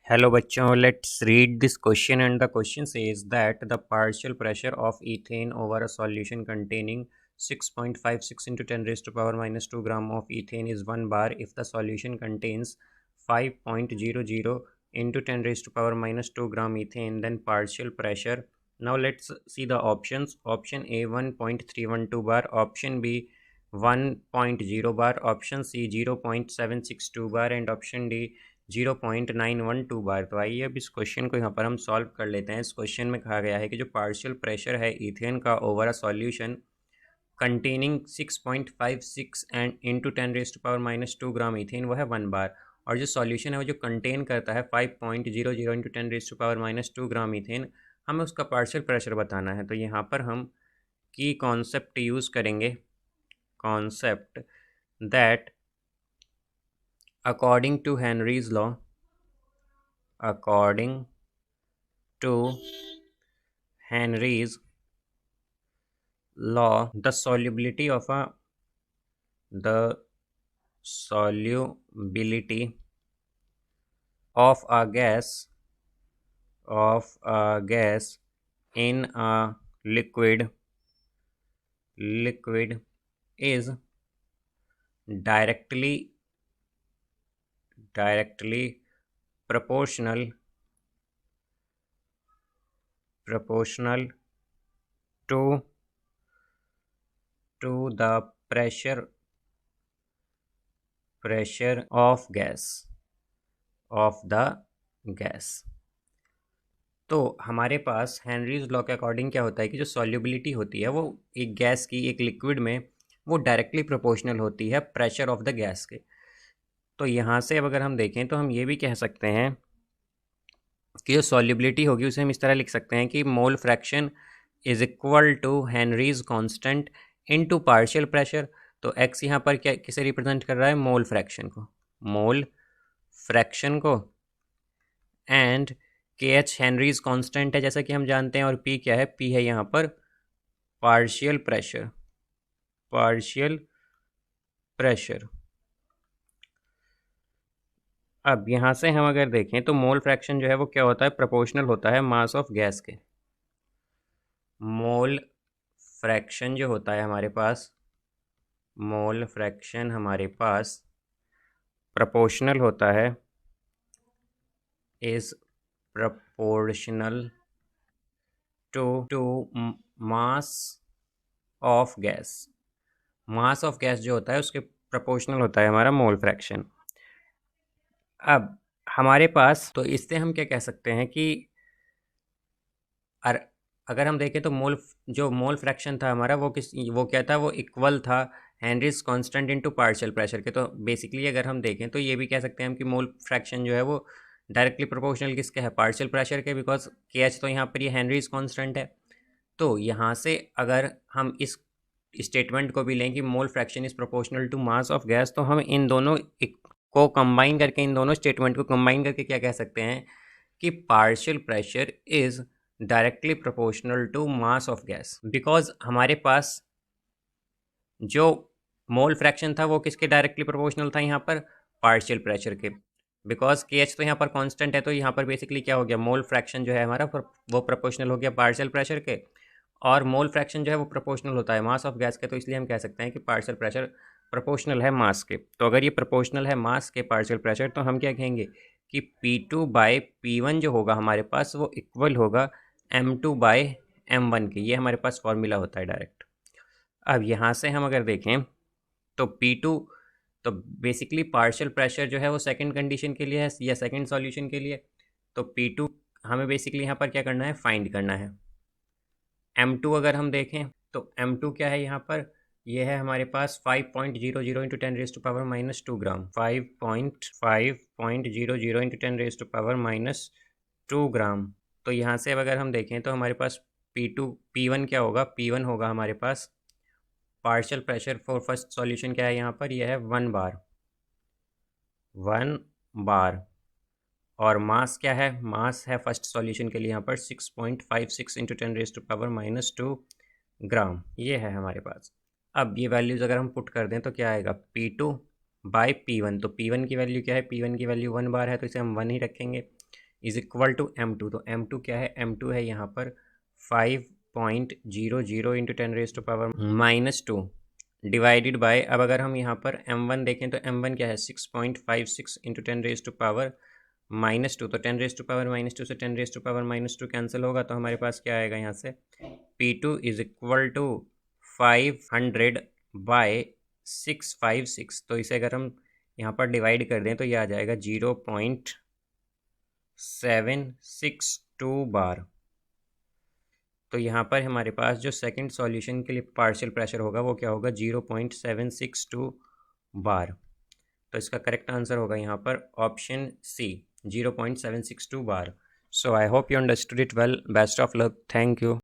Hello बच्चों, let's read this question and the question says that the partial pressure of ethane over a solution containing 6.56 into 10 raised to power minus 2 gram of ethane is 1 bar if the solution contains 5.00 into 10 raised to power minus 2 gram ethane, then partial pressure. Now let's see the options. Option A 1.312 bar, option B 1.0 bar, option C 0.762 bar and option D 0.912 बार। तो आइए अब इस question को यहाँ पर हम solve कर लेते हैं। इस क्वेश्चन में कहा गया है कि जो पार्शियल प्रेशर है इथेन का over a solution containing 6.56 and into 10 raise to power minus 2 gram ethane वो है 1 बार, और जो सॉल्यूशन है वो जो कंटेन करता है 5.00 into 10 raise to power minus 2 gram ethane, हमें उसका पार्शियल प्रेशर बताना है। तो यहाँ पर हम की कॉन्सेप्ट यूज़ करेंगे, concept that according to Henry's law, according to Henry's law, the solubility of a gas in a liquid is directly proportional to the pressure of the gas। तो हमारे पास हेनरीज लॉ के according क्या होता है कि जो solubility होती है वो एक गैस की एक लिक्विड में वो डायरेक्टली प्रोपोर्शनल होती है प्रेशर ऑफ द गैस के। तो यहाँ से अब अगर हम देखें तो हम ये भी कह सकते हैं कि जो सॉल्युबिलिटी होगी उसे हम इस तरह लिख सकते हैं कि mole fraction is equal to Henry's constant into partial pressure. तो एक्स यहाँ पर क्या किसे रिप्रेजेंट कर रहा है, मोल फ्रैक्शन को and K H Henry's constant है जैसा कि हम जानते हैं, और पी क्या है, पी है यहाँ पर पार्शियल प्रेशर। अब यहाँ से हम अगर देखें तो मोल फ्रैक्शन जो है वो क्या होता है, प्रोपोर्शनल होता है मास ऑफ गैस के। मोल फ्रैक्शन जो होता है हमारे पास, मोल फ्रैक्शन हमारे पास प्रोपोर्शनल होता है, is proportional to mass of gas. Mass of gas जो होता है उसके प्रोपोर्शनल होता है हमारा मोल फ्रैक्शन। अब हमारे पास तो इससे हम क्या कह सकते हैं कि अगर हम देखें तो जो मोल फ्रैक्शन था हमारा वो क्या था, वो इक्वल था Henrys constant into partial pressure के। तो बेसिकली अगर हम देखें तो ये भी कह सकते हैं हम कि मोल फ्रैक्शन जो है वो डायरेक्टली प्रोपोर्शनल किसके है, पार्शियल प्रेशर के, बिकॉज के एच तो यहाँ पर ये हेनरीज कांस्टेंट है। तो यहाँ से अगर हम इस स्टेटमेंट को भी लें कि mole fraction is proportional to mass of gas, तो हम इन दोनों को कंबाइन करके, इन दोनों स्टेटमेंट को कंबाइन करके क्या कह सकते हैं कि partial pressure is directly proportional to mass of gas, because हमारे पास जो मोल फ्रैक्शन था वो किसके डायरेक्टली प्रोपोर्शनल था, यहाँ पर पार्शियल प्रेशर के। बिकॉज के एच तो यहाँ पर कांस्टेंट है, तो यहाँ पर बेसिकली क्या हो गया, मोल फ्रैक्शन जो है हमारा वो प्रोपोर्शनल हो गया पार्शियल प्रेशर के, और मोल फ्रैक्शन जो है वो प्रोपोर्शनल होता है मास ऑफ गैस के। तो इसलिए हम कह सकते हैं कि पार्शियल प्रेशर प्रोपोर्शनल है मास के। तो अगर ये प्रोपोर्शनल है मास के पार्शियल प्रेशर, तो हम क्या कहेंगे कि P2 बाई P1 जो होगा हमारे पास वो इक्वल होगा M2 बाई M1 के। ये हमारे पास फॉर्मूला होता है डायरेक्ट। अब यहाँ से हम अगर देखें तो P2 तो बेसिकली पार्शियल प्रेशर जो है वो सेकंड कंडीशन के लिए है या सेकंड सॉल्यूशन के लिए। तो P2 हमें बेसिकली यहाँ पर क्या करना है, फाइंड करना है। M2 अगर हम देखें तो M2 क्या है यहाँ पर, ये है हमारे पास 5.00 into 10 raise to power minus 2 gram, 5.00 into 10 raise to power minus 2 gram. तो यहाँ से अब अगर हम देखें तो हमारे पास P1 क्या होगा, P1 होगा हमारे पास partial pressure for first solution क्या है यहाँ पर, यह है 1 बार, और मास क्या है, मास है फर्स्ट सॉल्यूशन के लिए यहाँ पर 6.56 into 10 raise to power minus 2 gram, ये है हमारे पास। अब ये वैल्यूज़ अगर हम पुट कर दें तो क्या आएगा, P2 बाई P1। तो P1 की वैल्यू क्या है, P1 की वैल्यू 1 बार है, तो इसे हम 1 ही रखेंगे। Is equal to m2। तो m2 क्या है, m2 है यहाँ पर 5.00 इंटू 10⁻⁻2 डिवाइडेड बाय, अब अगर हम यहाँ पर m1 देखें तो m1 क्या है 6.56 इंटू 10⁻⁻2, तो 10⁻⁻2 से 10⁻⁻2 कैंसिल होगा, तो हमारे पास क्या आएगा यहाँ से P2 इज इक्वल टू 500/656। तो इसे अगर हम यहाँ पर डिवाइड कर दें तो ये आ जाएगा 0.762 बार। तो यहाँ पर हमारे पास जो सेकंड सॉल्यूशन के लिए पार्शियल प्रेशर होगा वो क्या होगा, 0.762 बार। तो इसका करेक्ट आंसर होगा यहाँ पर option C, 0.762 bar. So I hope you understood it well. Best of luck. Thank you.